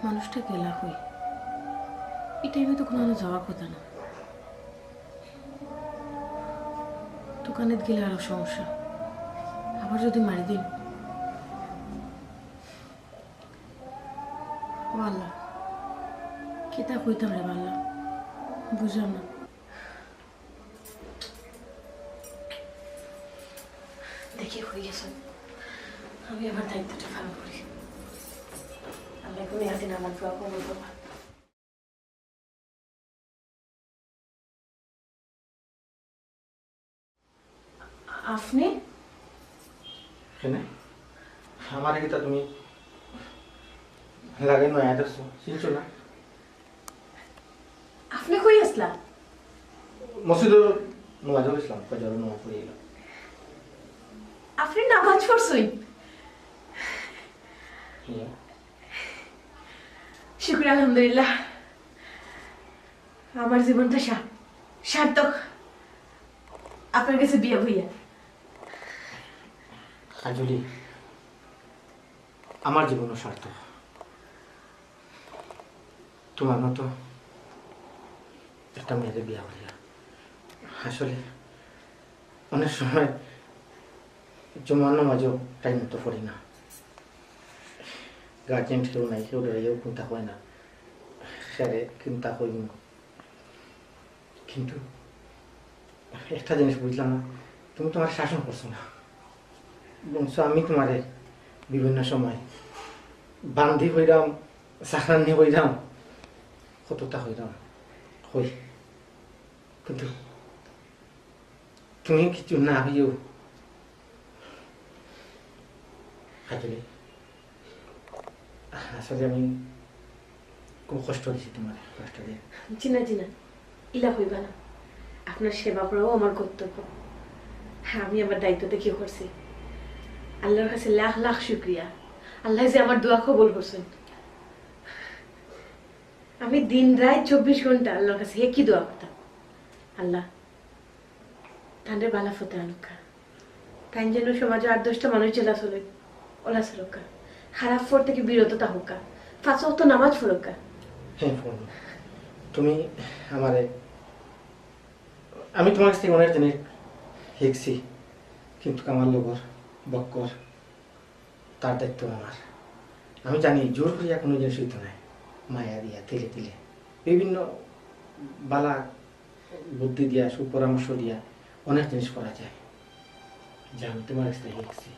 মানুষটা গেলা হই এই টাইমে তো কোনো যাওয়ার কথা না। দোকানে গেলে আরো সমস্যা, আবার যদি মারি দিন। আল্লাহ কেতা কইতাম রে বাল্লা, বুঝলাম না। দেখি হয়ে গেছে, আমি আবার দায়িত্বটা ভালো করি। আল্লাহ কোনো একদিন আমার দোয়া কবুল করবা। আপনি কেন আমার কি তা তুমি লাগে নয় আদর্শ চিনছো না? আপনি কই আসলা? মসজিদ নামাজ ইসলাম ফজর নামাজ পড়ে এলাম। আপনি নামাজ পড়ছেন? শুক্র আলহামদুলিল্লাহ, আমার জীবনটা সার্থক আপনার কাছে বিয়ে হইয়া। কাজলি আমার জীবনও সার্থক তোমার মতো একটা মেয়েদের বিয়ে হইয়া। আসলে অনেক সময় জমার নামাজও টাইম মতো পড়ি না, গার্জেন কেউ নাই, কেউ ডরাইও চিন্তা হয় না, স্যারে চিন্তা করি। কিন্তু একটা জিনিস বুঝলাম না, তুমি তোমার শাসন করছো না, বলছো আমি তোমারে বিভিন্ন সময় বান্ধি হইরাম, চাকরানি হইরাম, কতটা হইরাম হই, কিন্তু তুমি কিছু না হইও। আসলে আসলে আমি খুব কষ্ট দিছি তোমার, কষ্ট দিয়ে। চিনা চিনা ইলা হইবা না, আপনার সেবা করাও আমার কর্তব্য। আমি আমার দায়িত্বতে কি করছি, আল্লাহর কাছে লাখ লাখ শুক্রিয়া। আল্লাহ যে আমার দোয়া কবুল করছেন। আমি দিন রাত 24 ঘন্টা আল্লাহর কাছে কি দোয়া করতাম, আল্লাহ তাদের বালা ফতে আনুকা, তাই যেন সমাজে 8-10টা মানুষ জেলা চলে ওলা চলকা, খারাপ ফোর থেকে বিরত থাকুকা, 5 ওয়াক্ত নামাজ পড়ুকা। হ্যাঁ তুমি আমারে, আমি তোমার কাছ থেকে অনেক জিনিস শিখছি, কিন্তু আমার লগর বক্কর তার দায়িত্ব আমার। আমি জানি জোর করিয়া কোনো জিনিস হইতো নাই, মায়া দিয়া তিলে তিলে বিভিন্ন বালা বুদ্ধি দিয়া সুপরামর্শ দিয়া অনেক জিনিস করা যায়, যা আমি তোমার কাছ থেকে শিখছি।